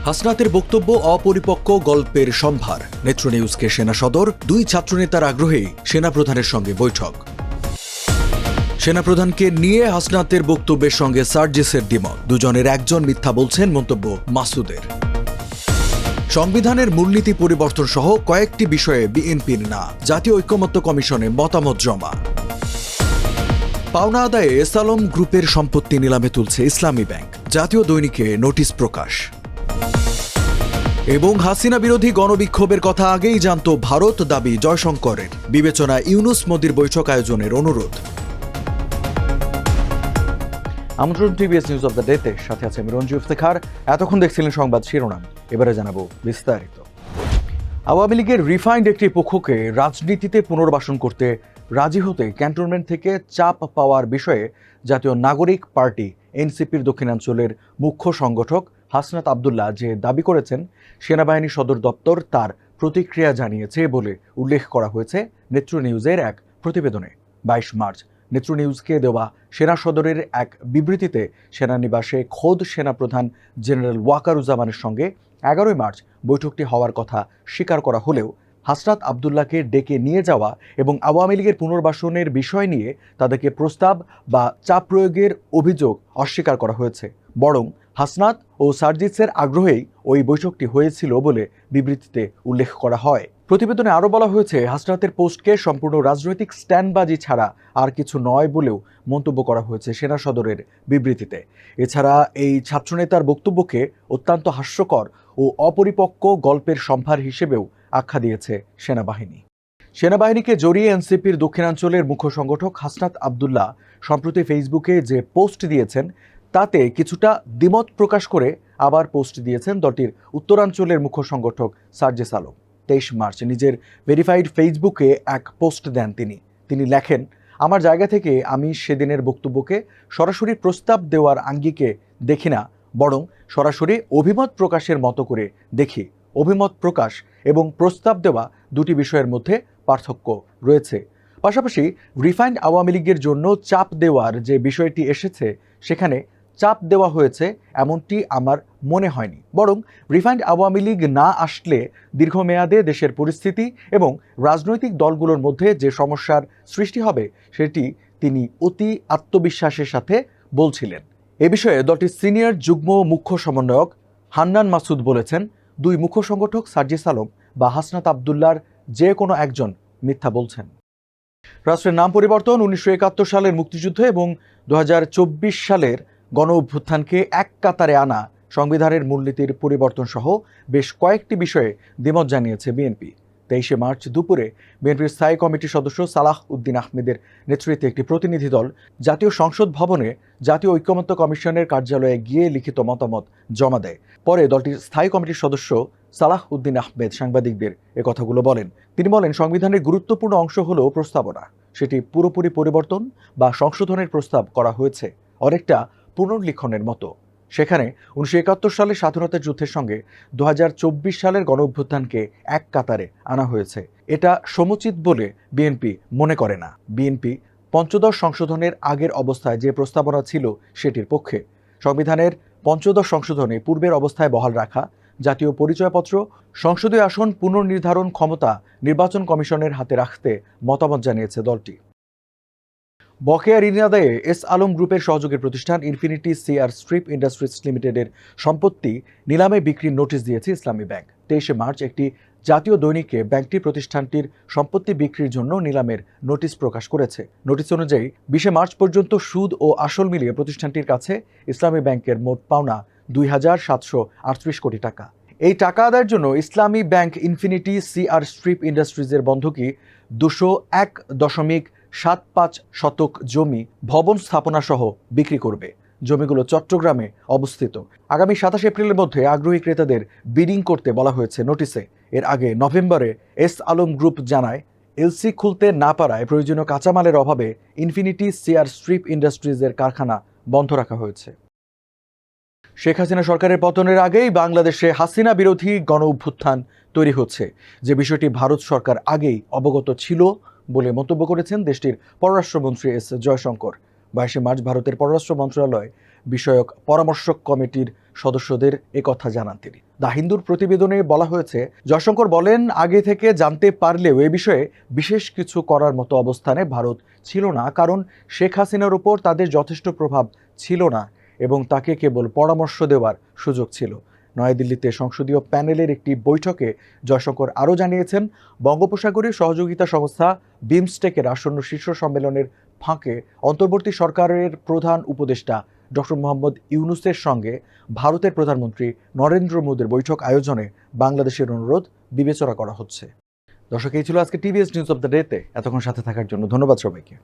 হাসনাতের বক্তব্য অপরিপক্ক গল্পের সম্ভার। নেত্র নিউজকে সেনা সদর, দুই ছাত্রনেতার আগ্রহেই সেনাপ্রধানের সঙ্গে বৈঠক। সেনাপ্রধানকে নিয়ে হাসনাতের বক্তব্যের সঙ্গে সার্জিসের দ্বিমত। দুজনের একজন মিথ্যা বলছেন, মন্তব্য মাসুদের। সংবিধানের মূলনীতি পরিবর্তন সহ কয়েকটি বিষয়ে বিএনপির না, জাতীয় ঐকমত্য কমিশনে মতামত জমা। পাওনা আদায়ে এস আলম গ্রুপের সম্পত্তি নিলামে তুলছে ইসলামী ব্যাংক, জাতীয় দৈনিকে নোটিশ প্রকাশ। এবং হাসিনা বিরোধী গণবিক্ষোভের কথা আগেই জানত ভারত, দাবি জয়শঙ্করের। বিবেচনা ইউনুস মোদির বৈঠক আয়োজনের অনুরোধ। আমন্ত্রণ টিভিএস নিউজ অব দ্য ডেতে, সাথে আছে আমি রঞ্জু ইফতেখার। এতক্ষণ দেখছিলেন সংবাদ শিরোনাম, এবারে জানাবো বিস্তারিত। আওয়ামী লীগের রিফাইন্ড একটি পক্ষকে রাজনীতিতে পুনর্বাসন করতে রাজি হতে ক্যান্টনমেন্ট থেকে চাপ পাওয়ার বিষয়ে জাতীয় নাগরিক পার্টি এনসিপির দক্ষিণাঞ্চলের মুখ্য সংগঠক হাসনাত আবদুল্লাহ যে দাবি করেছেন, সেনাবাহিনী সদর দপ্তর তার প্রতিক্রিয়া জানিয়েছে বলে উল্লেখ করা হয়েছে নেত্র নিউজের এক প্রতিবেদনে। 22 মার্চ নেত্র নিউজকে দেওয়া সেনা সদরের এক বিবৃতিতে সেনানিবাসে খোদ সেনাপ্রধান জেনারেল ওয়াকারুজ্জামানের সঙ্গে 11 মার্চ বৈঠকটি হওয়ার কথা স্বীকার করা হলেও হাসনাত আবদুল্লাহকে ডেকে নিয়ে যাওয়া এবং আওয়ামী লীগের পুনর্বাসনের বিষয় নিয়ে তাদেরকে প্রস্তাব বা চাপ প্রয়োগের অভিযোগ অস্বীকার করা হয়েছে। বরং হাসনাত ও সার্জিসের আগ্রহেই ওই বৈঠকটি হয়েছিল বলে বিবৃতিতে উল্লেখ করা হয়। প্রতিবেদনে আরও বলা হয়েছে, হাসনাতের পোস্টকে সম্পূর্ণ রাজনৈতিক স্ট্যান্ডবাজি ছাড়া আর কিছু নয় বলেও মন্তব্য করা হয়েছে সেনা সদরের বিবৃতিতে। এছাড়া এই ছাত্রনেতার বক্তব্যকে অত্যন্ত হাস্যকর ও অপরিপক্ক গল্পের সম্ভার হিসেবেও আখ্যা দিয়েছে সেনাবাহিনী। সেনাবাহিনীকে জড়িয়ে এনসিপির দক্ষিণাঞ্চলের মুখ্য সংগঠক হাসনাত আবদুল্লাহ সম্প্রতি ফেসবুকে যে পোস্ট দিয়েছেন, তাতে কিছুটা দ্বিমত প্রকাশ করে আবার পোস্ট দিয়েছেন দলটির উত্তরাঞ্চলের মুখ্য সংগঠক সার্জিস আলম। 23 মার্চ নিজের ভেরিফাইড ফেসবুকে এক পোস্ট দেন তিনি লেখেন, আমার জায়গা থেকে আমি সেদিনের বক্তব্যকে সরাসরি প্রস্তাব দেওয়ার আঙ্গিকে দেখি না, বরং সরাসরি অভিমত প্রকাশের মতো করে দেখি। অভিমত প্রকাশ এবং প্রস্তাব দেওয়া দুটি বিষয়ের মধ্যে পার্থক্য রয়েছে। পাশাপাশি রিফাইন্ড আওয়ামী লীগের জন্য চাপ দেওয়ার যে বিষয়টি এসেছে, সেখানে চাপ দেওয়া হয়েছে এমনটি আমার মনে হয়নি, বরং রিফাইন্ড আওয়ামী লীগ না আসলে দীর্ঘমেয়াদে দেশের পরিস্থিতি এবং রাজনৈতিক দলগুলোর মধ্যে যে সমস্যার সৃষ্টি হবে সেটি তিনি অতি আত্মবিশ্বাসের সাথে বলছিলেন। এ বিষয়ে দলটির সিনিয়র যুগ্ম মুখ্য সমন্বয়ক হান্নান মাসুদ বলেছেন, দুই মুখ্য সংগঠক সার্জিস আলম বা হাসনাত আবদুল্লাহর যে কোনো একজন মিথ্যা বলছেন। রাষ্ট্রের নাম পরিবর্তন, 1971 সালের মুক্তিযুদ্ধ এবং 2024 সালের গণ অভ্যুত্থানকে এক কাতারে আনা, সংবিধানের মূলনীতির পরিবর্তন সহ বেশ কয়েকটি বিষয়ে দ্বিমত জানিয়েছে বিএনপি। 23 মার্চ দুপুরে বিএনপির স্থায়ী কমিটির সদস্য সালাহ উদ্দিন আহমেদের নেতৃত্বে একটি প্রতিনিধি দল জাতীয় সংসদ ভবনে জাতীয় ঐকমত্য কমিশনের কার্যালয়ে গিয়ে লিখিত মতামত জমা দেয়। পরে দলটির স্থায়ী কমিটির সদস্য সালাহ উদ্দিন আহমেদ সাংবাদিকদের এ কথাগুলো বলেন। তিনি বলেন, সংবিধানের গুরুত্বপূর্ণ অংশ হলো প্রস্তাবনা। সেটি পুরোপুরি পরিবর্তন বা সংশোধনের প্রস্তাব করা হয়েছে, অনেকটা পুনর্লিখনের মতো। সেখানে 1971 সালের স্বাধীনতা যুদ্ধের সঙ্গে 2024 সালের গণ অভ্যুত্থানকে এক কাতারে আনা হয়েছে। এটা সমুচিত বলে বিএনপি মনে করে না। বিএনপি পঞ্চদশ সংশোধনের আগের অবস্থায় যে প্রস্তাবনা ছিল সেটির পক্ষে। সংবিধানের পঞ্চদশ সংশোধনে পূর্বের অবস্থায় বহাল রাখা, জাতীয় পরিচয়পত্র, সংসদীয় আসন পুনর্নির্ধারণ ক্ষমতা নির্বাচন কমিশনের হাতে রাখতে মতামত জানিয়েছে দলটি। বকেয়া ঋণ আদায়ে এস আলম গ্রুপের সহযোগী প্রতিষ্ঠান ইনফিনিটি সিআর স্ট্রিপ ইন্ডাস্ট্রিজ লিমিটেডের সম্পত্তি নিলামে বিক্রির নোটিশ দিয়েছে ইসলামী ব্যাংক। 23 মার্চ একটি জাতীয় দৈনিকে ব্যাংকটি প্রতিষ্ঠানটির সম্পত্তি বিক্রির জন্য নিলামের নোটিশ প্রকাশ করেছে। নোটিশ অনুযায়ী 20 মার্চ পর্যন্ত সুদ ও আসল মিলিয়ে প্রতিষ্ঠানটির কাছে ইসলামী ব্যাংকের মোট পাওনা 2,738 কোটি টাকা। এই টাকা আদায়ের জন্য ইসলামী ব্যাংক ইনফিনিটি সিআর স্ট্রিপ ইন্ডাস্ট্রিজের বন্ধকি 201.75 শতক জমি, ভবন স্থাপনা সহ বিক্রি করবে। জমিগুলো চট্টগ্রামে অবস্থিত। আগামী 27 এপ্রিলের মধ্যে আগ্রহী ক্রেতাদের বিডিং করতে বলা হয়েছে নোটিশে। এর আগে নভেম্বরে এস আলম গ্রুপ জানায়, এলসি খুলতে না পারায় প্রয়োজনীয় কাঁচামালের অভাবে ইনফিনিটি সিআর স্ট্রিপ ইন্ডাস্ট্রিজের কারখানা বন্ধ রাখা হয়েছে। শেখ হাসিনা সরকারের পতনের আগেই বাংলাদেশে হাসিনা বিরোধী গণ অভ্যুত্থান তৈরি হচ্ছে, যে বিষয়টি ভারত সরকার আগেই অবগত ছিল বলে মন্তব্য করেছেন দেশটির পররাষ্ট্রমন্ত্রী এস জয়শঙ্কর। 22 মার্চ ভারতের পররাষ্ট্র মন্ত্রণালয় বিষয়ক পরামর্শক কমিটির সদস্যদের একথা জানান তিনি। দ্য হিন্দুর প্রতিবেদনে বলা হয়েছে, জয়শঙ্কর বলেন, আগে থেকে জানতে পারলেও এ বিষয়ে বিশেষ কিছু করার মতো অবস্থানে ভারত ছিল না, কারণ শেখ হাসিনার উপর তাদের যথেষ্ট প্রভাব ছিল না এবং তাকে কেবল পরামর্শ দেওয়ার সুযোগ ছিল। নয়াদিল্লিতে সংসদীয় প্যানেলের একটি বৈঠকে জয়শঙ্কর আরও জানিয়েছেন, বঙ্গোপসাগরে সহযোগিতা সংস্থা বিমস্টেকের আসন্ন শীর্ষ সম্মেলনের ফাঁকে অন্তর্বর্তী সরকারের প্রধান উপদেষ্টা ডক্টর মোহাম্মদ ইউনূসের সঙ্গে ভারতের প্রধানমন্ত্রী নরেন্দ্র মোদীর বৈঠক আয়োজনে বাংলাদেশের অনুরোধ বিবেচনা করা হচ্ছে। দর্শক, এই ছিল আজকে টিভিএস নিউজ অব দ্য ডেতে। এতক্ষণ সাথে থাকার জন্য ধন্যবাদ সবাইকে।